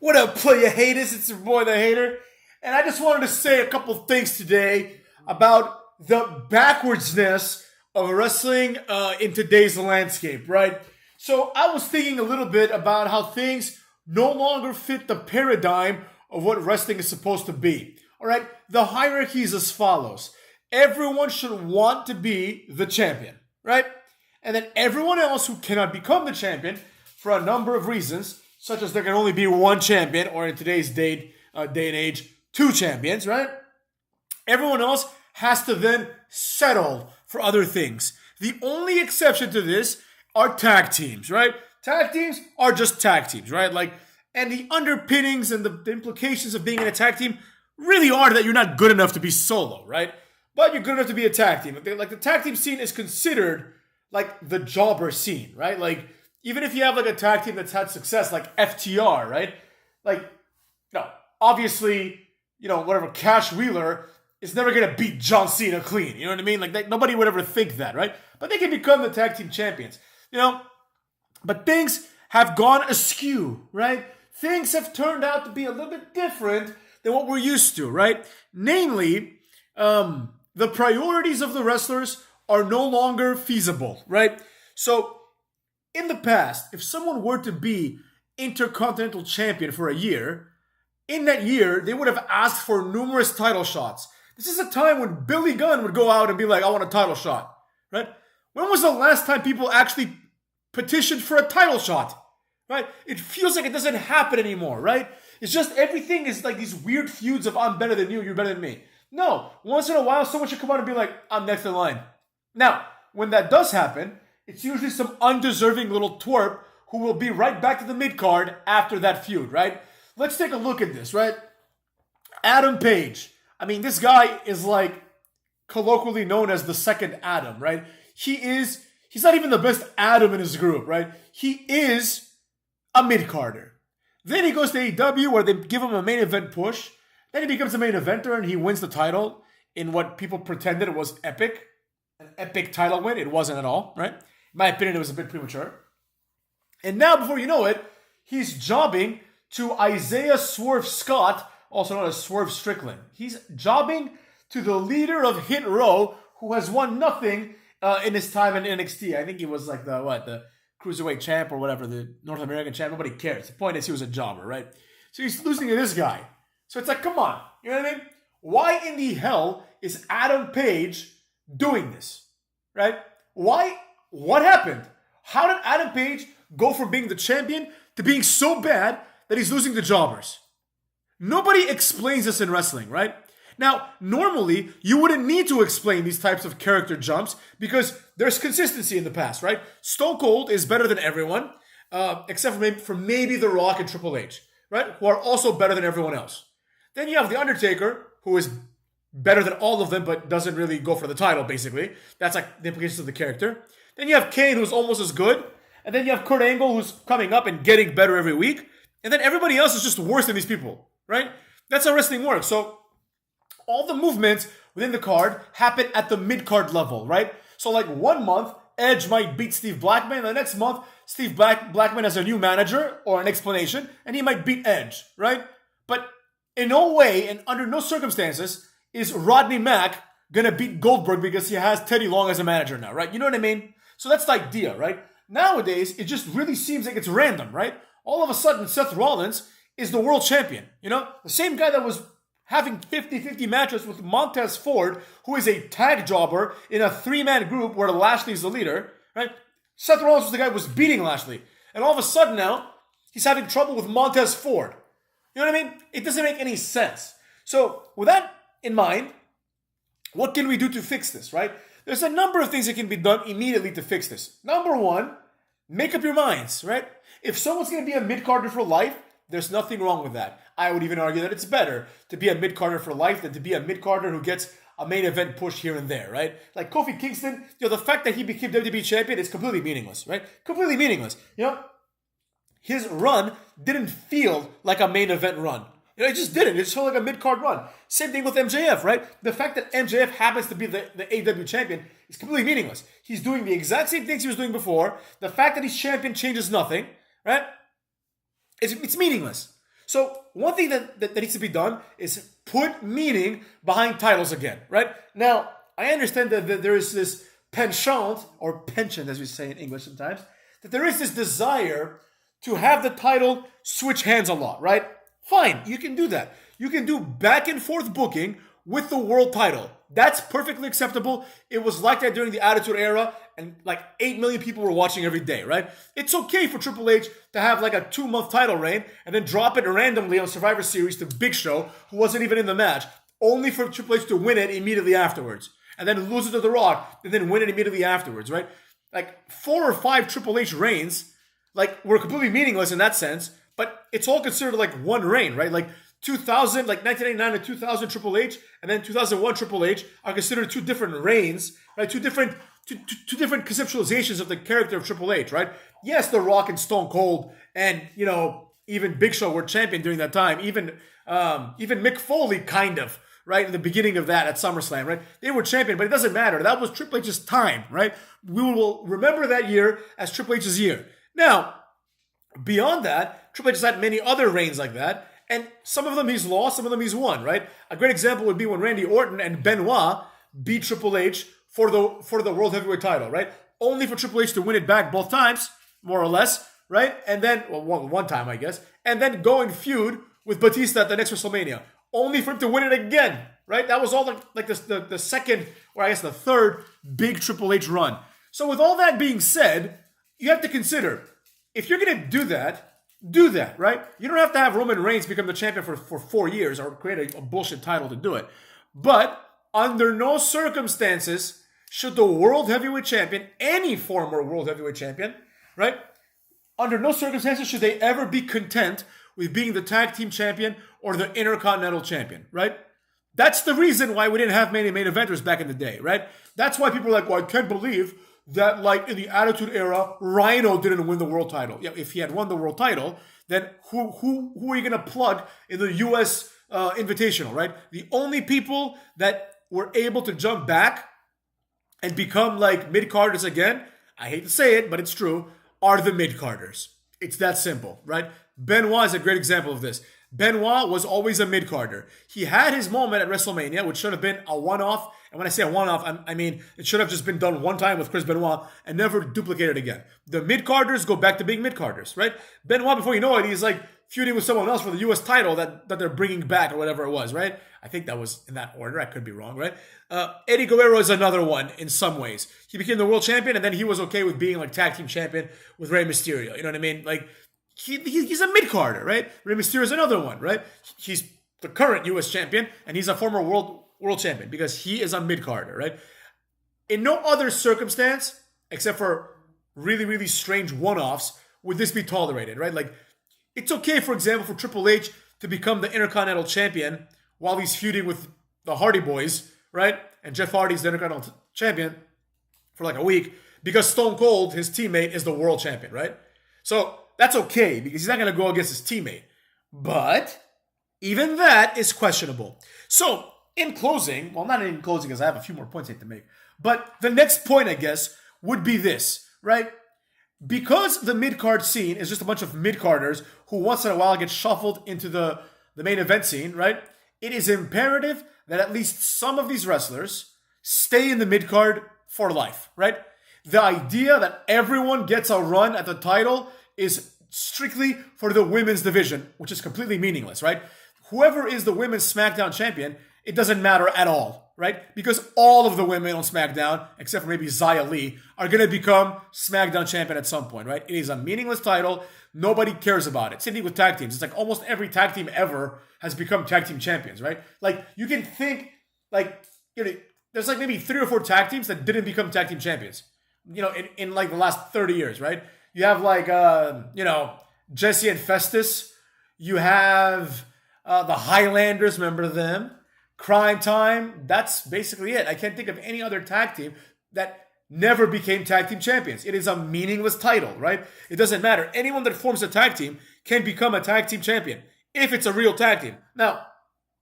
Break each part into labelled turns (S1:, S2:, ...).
S1: What up, playa haters? It's your boy, the hater. And I just wanted to say a couple things today about the backwardsness of wrestling in today's landscape, right? So I was thinking a little bit about how things no longer fit the paradigm of what wrestling is supposed to be. All right, the hierarchy is as follows. Everyone should want to be the champion, right? And then everyone else who cannot become the champion for a number of reasons, such as there can only be one champion, or in today's day and age, two champions, right? Everyone else has to then settle for other things. The only exception to this are tag teams, right? Tag teams are just tag teams, right? And the underpinnings and the implications of being in a tag team really are that you're not good enough to be solo, right? But you're good enough to be a tag team. Like the tag team scene is considered like the jobber scene, right? Like even if you have like a tag team that's had success, like FTR, right? Like, no, obviously, whatever, Cash Wheeler is never gonna beat John Cena clean. You know what I mean? Like nobody would ever think that, right? But they can become the tag team champions, But things have gone askew, right? Things have turned out to be a little bit different than what we're used to, right? Namely, the priorities of the wrestlers are no longer feasible, right? So, in the past, if someone were to be Intercontinental Champion for a year, in that year, they would have asked for numerous title shots. This is a time when Billy Gunn would go out and be like, I want a title shot, right? When was the last time people actually petitioned for a title shot, right? It feels like it doesn't happen anymore, right? It's just everything is like these weird feuds of I'm better than you, you're better than me. No, once in a while, someone should come out and be like, I'm next in line. Now, when that does happen, it's usually some undeserving little twerp who will be right back to the mid-card after that feud, right? Let's take a look at this, right? Adam Page. I mean, this guy is like colloquially known as the second Adam, right? He's not even the best Adam in his group, right? He is a mid-carder. Then he goes to AEW where they give him a main event push. Then he becomes a main eventer and he wins the title in what people pretended was epic. An epic title win. It wasn't at all, right? In my opinion, it was a bit premature. And now, before you know it, he's jobbing to Isaiah Swerve Scott, also known as Swerve Strickland. He's jobbing to the leader of Hit Row, who has won nothing in his time in NXT. I think he was like the Cruiserweight champ or whatever, the North American champ. Nobody cares. The point is he was a jobber, right? So he's losing to this guy. So it's like, come on. You know what I mean? Why in the hell is Adam Page doing this? Right? Why? What happened? How did Adam Page go from being the champion to being so bad that he's losing to jobbers? Nobody explains this in wrestling, right? Now, normally, you wouldn't need to explain these types of character jumps because there's consistency in the past, right? Stone Cold is better than everyone, except for maybe The Rock and Triple H, right? Who are also better than everyone else. Then you have The Undertaker, who is better than all of them, but doesn't really go for the title, basically. That's like the implications of the character. Then you have Kane, who's almost as good. And then you have Kurt Angle, who's coming up and getting better every week. And then everybody else is just worse than these people, right? That's how wrestling works. So all the movements within the card happen at the mid-card level, right? So like 1 month, Edge might beat Steve Blackman. The next month, Steve Blackman has a new manager or an explanation, and he might beat Edge, right? But in no way and under no circumstances is Rodney Mack going to beat Goldberg because he has Teddy Long as a manager now, right? You know what I mean? So that's the idea, right? Nowadays, it just really seems like it's random, right? All of a sudden, Seth Rollins is the world champion, The same guy that was having 50-50 matches with Montez Ford, who is a tag jobber in a 3-man group where Lashley's the leader, right? Seth Rollins was the guy who was beating Lashley. And all of a sudden now, he's having trouble with Montez Ford. You know what I mean? It doesn't make any sense. So, with that in mind, what can we do to fix this, right? There's a number of things that can be done immediately to fix this. Number one, make up your minds, right? If someone's going to be a mid-carder for life, there's nothing wrong with that. I would even argue that it's better to be a mid-carder for life than to be a mid-carder who gets a main event push here and there, right? Like Kofi Kingston, the fact that he became WWE champion is completely meaningless, right? Completely meaningless. His run didn't feel like a main event run. It just didn't. It just felt like a mid-card run. Same thing with MJF, right? The fact that MJF happens to be the AEW champion is completely meaningless. He's doing the exact same things he was doing before. The fact that he's champion changes nothing, right? It's meaningless. So one thing that needs to be done is put meaning behind titles again, right? Now, I understand that there is this penchant, or penchant as we say in English sometimes, that there is this desire to have the title switch hands a lot, right? Fine, you can do that. You can do back and forth booking with the world title. That's perfectly acceptable. It was like that during the Attitude Era, and like 8 million people were watching every day, right? It's okay for Triple H to have like a 2-month title reign and then drop it randomly on Survivor Series to Big Show, who wasn't even in the match, only for Triple H to win it immediately afterwards. And then lose it to The Rock, and then win it immediately afterwards, right? Like 4 or 5 Triple H reigns, like, were completely meaningless in that sense, but it's all considered like one reign, right? Like 2000, like 1999 to 2000 Triple H, and then 2001 Triple H are considered two different reigns, right? Two different conceptualizations of the character of Triple H, right? Yes, The Rock and Stone Cold and, you know, even Big Show were champion during that time. Even Mick Foley, kind of, right? In the beginning of that at SummerSlam, right? They were champion, but it doesn't matter. That was Triple H's time, right? We will remember that year as Triple H's year. Now, beyond that, Triple H has had many other reigns like that, and some of them he's lost, some of them he's won, right? A great example would be when Randy Orton and Benoit beat Triple H for the World Heavyweight title, right? Only for Triple H to win it back both times, more or less, right? And then, well, one time, I guess, and then go and feud with Batista at the next WrestleMania, only for him to win it again, right? That was all like the second, or I guess the third big Triple H run. So with all that being said, you have to consider, if you're going to do that, right? You don't have to have Roman Reigns become the champion for 4 years or create a bullshit title to do it. But under no circumstances should the World Heavyweight Champion, any former World Heavyweight Champion, right? Under no circumstances should they ever be content with being the Tag Team Champion or the Intercontinental Champion, right? That's the reason why we didn't have many main eventers back in the day, right? That's why people are like, well, I can't believe that, like, in the Attitude Era, Rhino didn't win the world title. Yeah, if he had won the world title, then who are you going to plug in the U.S. Invitational, right? The only people that were able to jump back and become like Midcarders again, I hate to say it, but it's true, are the Midcarders. It's that simple, right? Benoit is a great example of this. Benoit was always a mid-carder. He had his moment at WrestleMania, which should have been a one-off. And when I say a one-off, I mean it should have just been done one time with Chris Benoit and never duplicated again. The mid-carders go back to being mid-carders, right? Benoit, before you know it, he's like feuding with someone else for the U.S. title that they're bringing back or whatever it was, right? I think that was in that order. I could be wrong, right? Eddie Guerrero is another one in some ways. He became the world champion, and then he was okay with being like tag team champion with Rey Mysterio. You know what I mean? Like, he's a mid-carder, right? Rey Mysterio is another one, right? He's the current U.S. champion, and he's a former world champion because he is a mid-carder, right? In no other circumstance, except for really, really strange one-offs, would this be tolerated, right? Like, it's okay, for example, for Triple H to become the Intercontinental Champion while he's feuding with the Hardy Boys, right? And Jeff Hardy's the Intercontinental Champion for like a week because Stone Cold, his teammate, is the World Champion, right? So that's okay because he's not going to go against his teammate. But even that is questionable. So in closing, well, not in closing because I have a few more points I have to make, but the next point, I guess, would be this, right? Because the mid-card scene is just a bunch of mid-carders who once in a while get shuffled into the main event scene, right? It is imperative that at least some of these wrestlers stay in the mid-card for life, right? The idea that everyone gets a run at the title is strictly for the women's division, which is completely meaningless, right? Whoever is the women's SmackDown champion, it doesn't matter at all, right? Because all of the women on SmackDown, except for maybe Xia Li, are going to become SmackDown champion at some point, right? It is a meaningless title. Nobody cares about it. Same thing with tag teams. It's like almost every tag team ever has become tag team champions, right? Like, you can think, like, you know, there's like maybe 3 or 4 tag teams that didn't become tag team champions, you know, in like the last 30 years, right? You have like, you know, Jesse and Festus. You have the Highlanders, remember them? Crime Time. That's basically it. I can't think of any other tag team that never became tag team champions. It is a meaningless title, right? It doesn't matter. Anyone that forms a tag team can become a tag team champion if it's a real tag team. Now,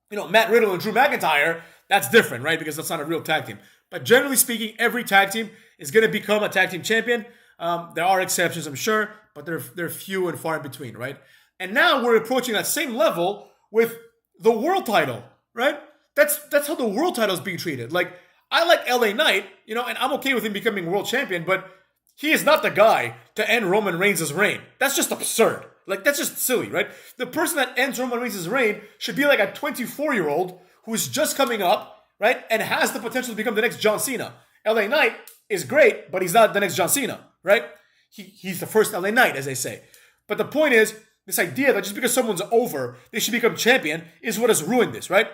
S1: you know, Matt Riddle and Drew McIntyre, that's different, right? Because that's not a real tag team. But generally speaking, every tag team is going to become a tag team champion. There are exceptions, I'm sure, but they're few and far in between, right? And now we're approaching that same level with the world title, right? That's how the world title is being treated. Like, I like LA Knight, and I'm okay with him becoming world champion, but he is not the guy to end Roman Reigns' reign. That's just absurd. Like, that's just silly, right? The person that ends Roman Reigns' reign should be like a 24-year-old who's just coming up, right? And has the potential to become the next John Cena. LA Knight is great, but he's not the next John Cena, right? He's the first LA Knight, as they say. But the point is, this idea that just because someone's over, they should become champion is what has ruined this, right?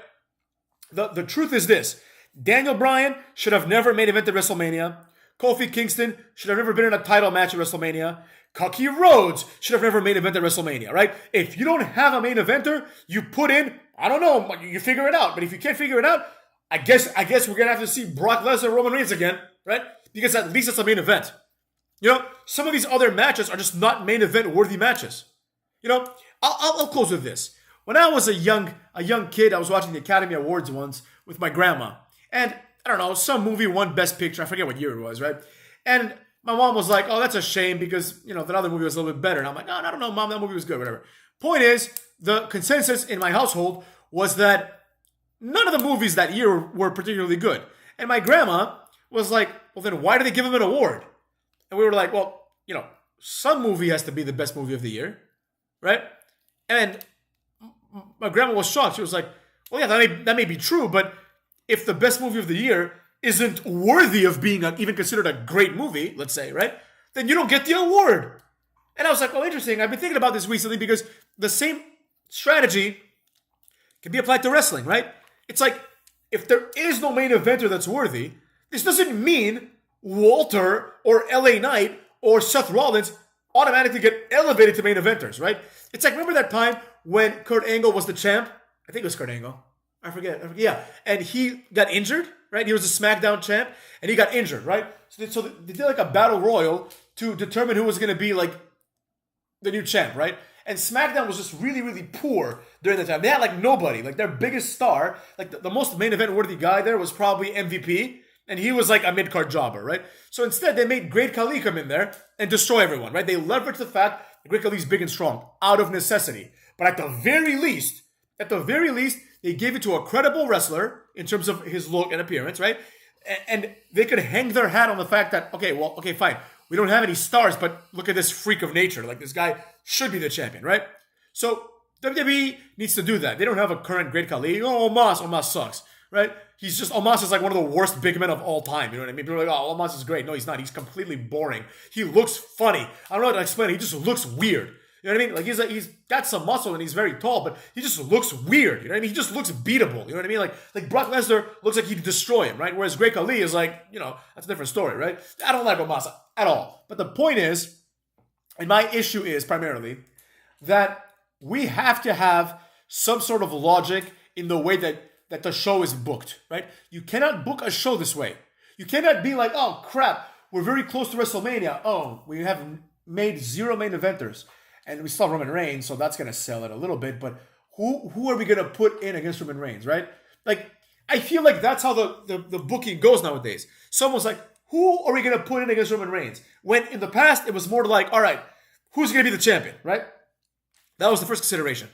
S1: The truth is this. Daniel Bryan should have never main evented WrestleMania. Kofi Kingston should have never been in a title match at WrestleMania. Cody Rhodes should have never main evented WrestleMania, right? If you don't have a main eventer, you put in, I don't know, you figure it out. But if you can't figure it out, I guess we're going to have to see Brock Lesnar, Roman Reigns again, right? Because at least it's a main event. Some of these other matches are just not main event worthy matches. I'll close with this. When I was a young kid, I was watching the Academy Awards once with my grandma. And I don't know, some movie won Best Picture. I forget what year it was, right? And my mom was like, oh, that's a shame because, that other movie was a little bit better. And I'm like, oh, I don't know, Mom, that movie was good, whatever. Point is, the consensus in my household was that none of the movies that year were particularly good. And my grandma was like, well, then why did they give him an award? And we were like, well, some movie has to be the best movie of the year, right? And my grandma was shocked. She was like, well, yeah, that may be true, but if the best movie of the year isn't worthy of being even considered a great movie, let's say, right? Then you don't get the award. And I was like, well, interesting. I've been thinking about this recently because the same strategy can be applied to wrestling, right? It's like, if there is no main eventer that's worthy, this doesn't mean Walter or LA Knight or Seth Rollins automatically get elevated to main eventers, right? It's like, remember that time when Kurt Angle was the champ? I think it was Kurt Angle. I forget. Yeah. And he got injured, right? He was a SmackDown champ, and he got injured, right? So they did like a battle royal to determine who was going to be like the new champ, right? And SmackDown was just really, really poor during that time. They had like nobody. Like their biggest star, like the most main event worthy guy there was probably MVP. And he was like a mid-card jobber, right? So instead, they made Great Khali come in there and destroy everyone, right? They leveraged the fact that Great Khali's big and strong out of necessity. But at the very least, they gave it to a credible wrestler in terms of his look and appearance, right? And they could hang their hat on the fact that, okay, fine. We don't have any stars, but look at this freak of nature. Like, this guy should be the champion, right? So WWE needs to do that. They don't have a current Great Khali. Oh, Omos sucks, right? Omos is like one of the worst big men of all time. You know what I mean? People are like, oh, Omos is great. No, he's not. He's completely boring. He looks funny. I don't know how to explain it. He just looks weird. You know what I mean? Like, he's got some muscle and he's very tall, but he just looks weird. You know what I mean? He just looks beatable. You know what I mean? Like Brock Lesnar looks like he'd destroy him, right? Whereas Great Khali is like, that's a different story, right? I don't like Omos at all. But the point is, and my issue is primarily, that we have to have some sort of logic in the way that the show is booked, right? You cannot book a show this way. You cannot be like, oh, crap, we're very close to WrestleMania. Oh, we have made 0 main eventers. And we still have Roman Reigns, so that's going to sell it a little bit. But who are we going to put in against Roman Reigns, right? Like, I feel like that's how the booking goes nowadays. Someone's like, who are we going to put in against Roman Reigns? When in the past, it was more like, all right, who's going to be the champion, right? That was the first consideration.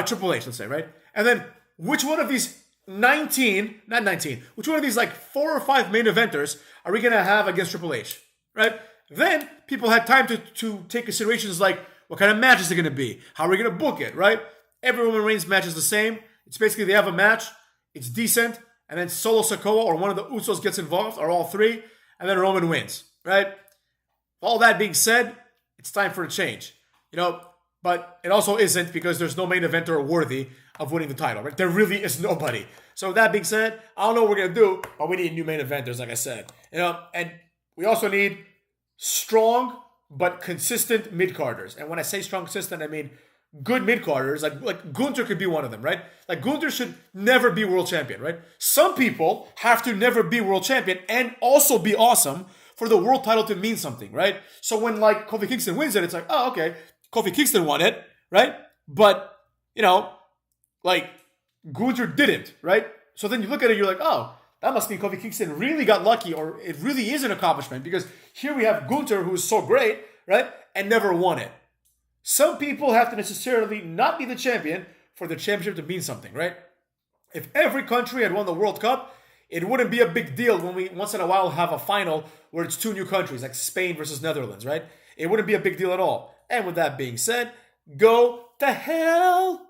S1: Triple H, let's say, right? And then which one of these which one of these like 4 or 5 main eventers are we going to have against Triple H, right? Then people had time to take considerations like, what kind of match is it going to be? How are we going to book it, right? Every Roman Reigns match is the same. It's basically they have a match, it's decent, and then Solo Sikoa or one of the Usos gets involved, or all 3, and then Roman wins, right? All that being said, it's time for a change, but it also isn't because there's no main eventer worthy of winning the title, right? There really is nobody. So that being said, I don't know what we're going to do, but we need new main eventers, like I said. And we also need strong but consistent mid-carders. And when I say strong, consistent, I mean good mid-carders. Like Gunther could be one of them, right? Like Gunther should never be world champion, right? Some people have to never be world champion and also be awesome for the world title to mean something, right? So when like Kofi Kingston wins it, it's like, oh, okay, Kofi Kingston won it, right? But, like Gunther didn't, right? So then you look at it, you're like, oh, that must mean Kofi Kingston really got lucky, or it really is an accomplishment, because here we have Gunther, who is so great, right, and never won it. Some people have to necessarily not be the champion for the championship to mean something, right? If every country had won the World Cup, it wouldn't be a big deal when we once in a while have a final where it's two new countries, like Spain versus Netherlands, right? It wouldn't be a big deal at all. And with that being said, go to hell!